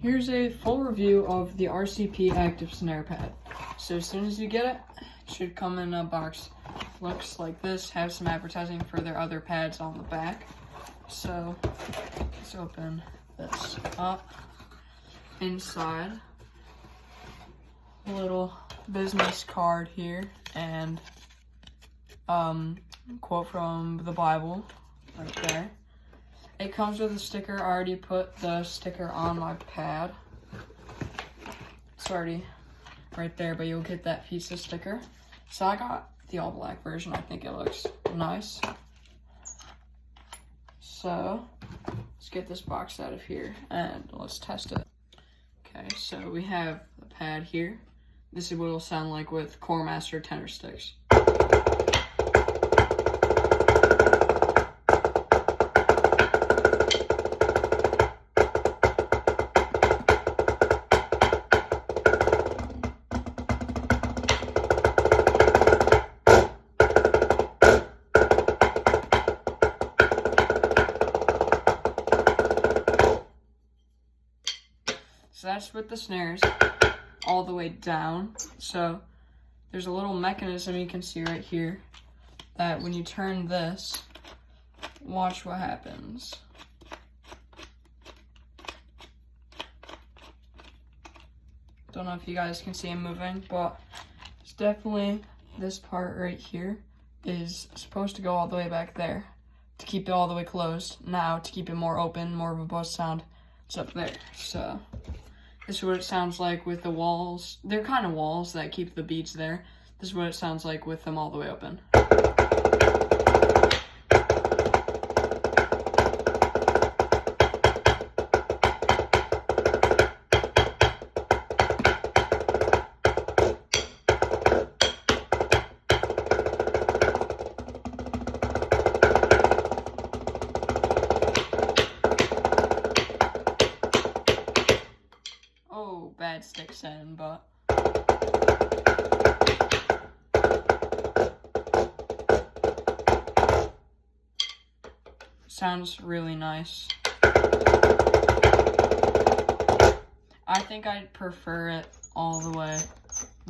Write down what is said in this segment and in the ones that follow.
Here's a full review of the RCP Active Snare Pad. So as soon as you get it, it should come in a box. Looks like this, have some advertising for their other pads on the back. So let's open this up. Inside, a little business card here and quote from the Bible right there. It comes with a sticker. I already put the sticker on my pad. It's already right there, but you'll get that piece of sticker. So I got the all black version. I think it looks nice. So let's get this box out of here and let's test it. Okay, so we have the pad here. This is what it'll sound like with Core Master tenor sticks. So that's with the snares all the way down. So there's a little mechanism you can see right here that when you turn this, watch what happens. Don't know if you guys can see him moving, but it's definitely this part right here is supposed to go all the way back there to keep it all the way closed. Now to keep it more open, more robust sound, it's up there. So this is what it sounds like with the walls. They're kind of walls that keep the beats there. This is what it sounds like with them all the way open. Bad stick setting, but sounds really nice. I think I'd prefer it all the way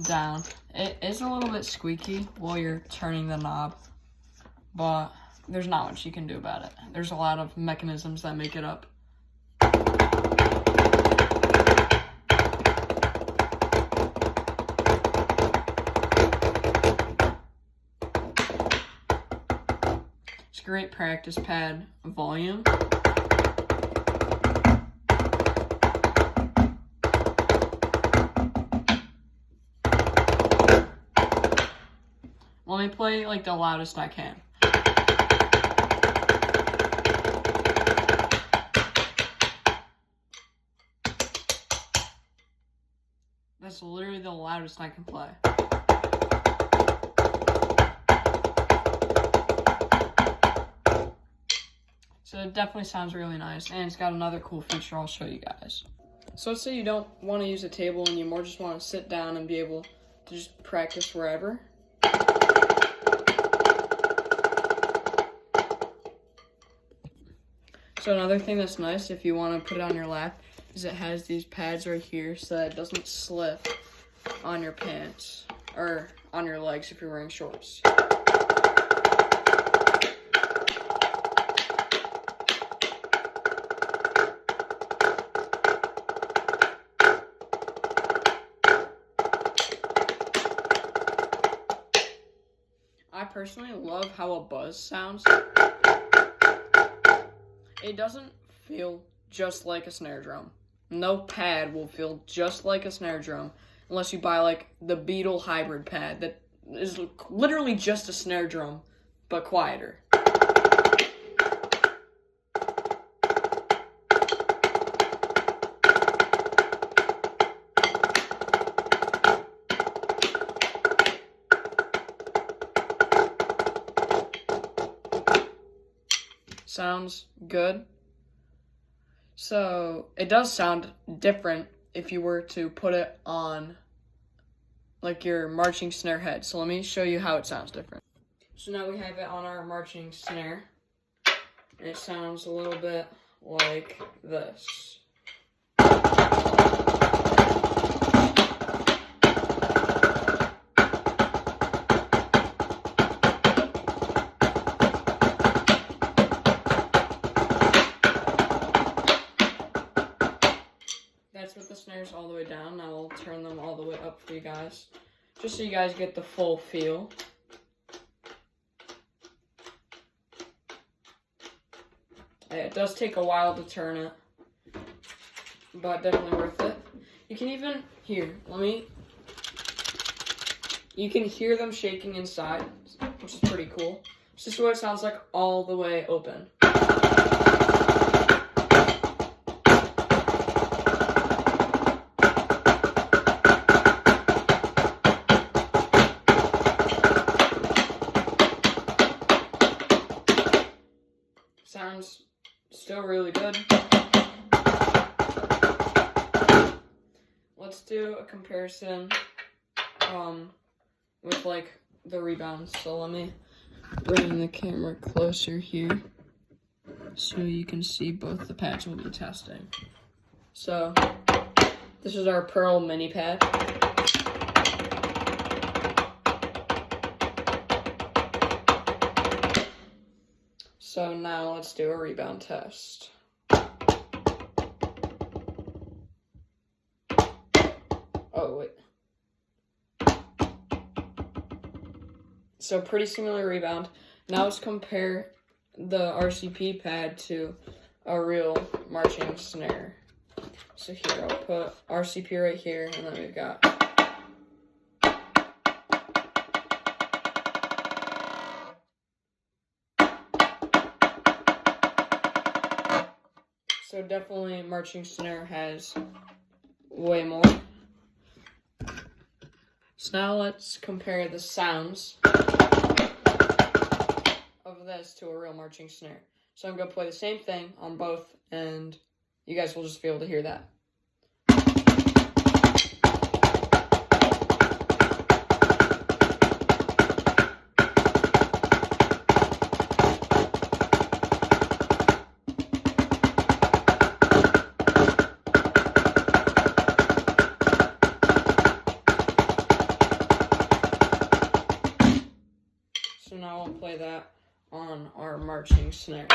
down. It is a little bit squeaky while you're turning the knob, but there's not much you can do about it. There's a lot of mechanisms that make it up. Great practice pad volume. Let me play like the loudest I can. That's literally the loudest I can play. So it definitely sounds really nice, and it's got another cool feature I'll show you guys. So let's say you don't want to use a table and you more just want to sit down and be able to just practice wherever. So another thing that's nice if you want to put it on your lap is it has these pads right here so that it doesn't slip on your pants or on your legs if you're wearing shorts. I personally love how a buzz sounds. It doesn't feel just like a snare drum. No pad will feel just like a snare drum unless you buy like the Beetle hybrid pad that is literally just a snare drum but quieter. Sounds good. So it does sound different if you were to put it on like your marching snare head. So let me show you how it sounds different. So now we have it on our marching snare. And it sounds a little bit like this. that's with the snares all the way down. Now I'll turn them all the way up for you guys, just so you guys get the full feel. Yeah, it does take a while to turn it, but definitely worth it. You can even you can hear them shaking inside, which is pretty cool. This is what it sounds like all the way open. Sounds still really good. Let's do a comparison with like the rebounds. So let me bring the camera closer here so you can see both the pads we'll be testing. So this is our Pearl mini pad. So now let's do a rebound test. Oh, wait. So pretty similar rebound. Now let's compare the RCP pad to a real marching snare. So here, I'll put RCP right here, and then we've got so definitely marching snare has way more. So now let's compare the sounds of this to a real marching snare. So I'm going to play the same thing on both, and you guys will just be able to hear that. So now I'll play that on our marching snare.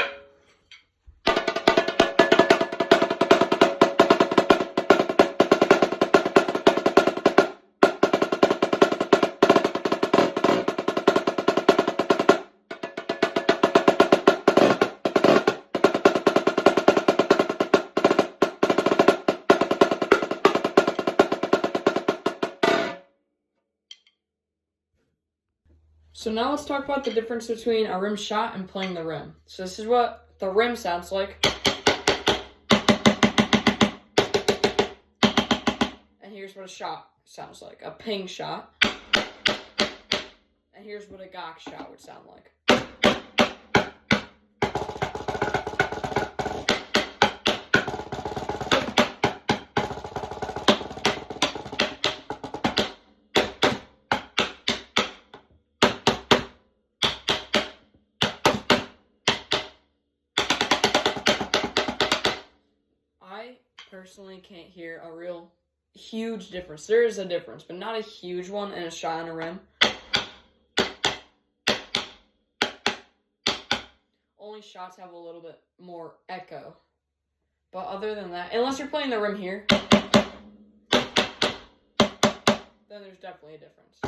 So now let's talk about the difference between a rim shot and playing the rim. So this is what the rim sounds like. And here's what a shot sounds like, a ping shot. And here's what a gok shot would sound like. I personally can't hear a real huge difference. There is a difference, but not a huge one in a shot and a rim. Only shots have a little bit more echo. But other than that, unless you're playing the rim here, then there's definitely a difference.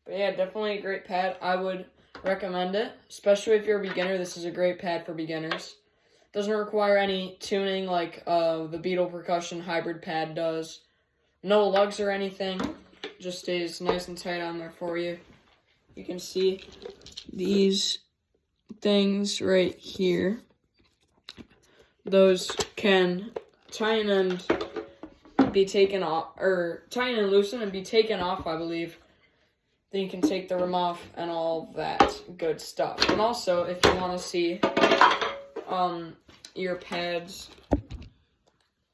But yeah, definitely a great pad. I would recommend it, especially if you're a beginner. This is a great pad for beginners. Doesn't require any tuning like the Beetle Percussion hybrid pad does. No lugs or anything. Just stays nice and tight on there for you. You can see these things right here. Those can tighten and be taken off, or tighten and loosen and be taken off, I believe. Then you can take the rim off and all that good stuff. And also, if you want to see your pads,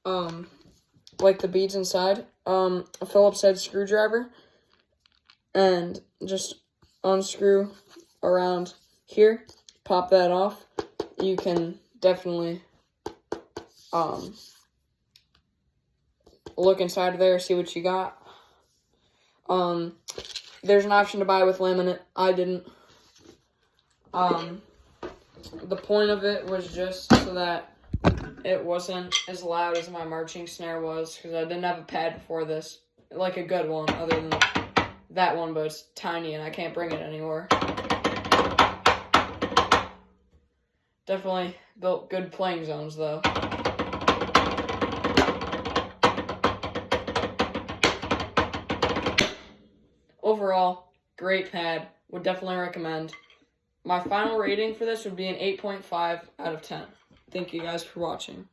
like the beads inside, a Phillips head screwdriver, and just unscrew around here, pop that off. You can definitely look inside of there, see what you got. There's an option to buy with laminate. I didn't. The point of it was just so that it wasn't as loud as my marching snare was, because I didn't have a pad before this. Like a good one, other than that one, but it's tiny and I can't bring it anywhere. Definitely built good playing zones, though. Overall, great pad. Would definitely recommend. My final rating for this would be an 8.5 out of 10. Thank you guys for watching.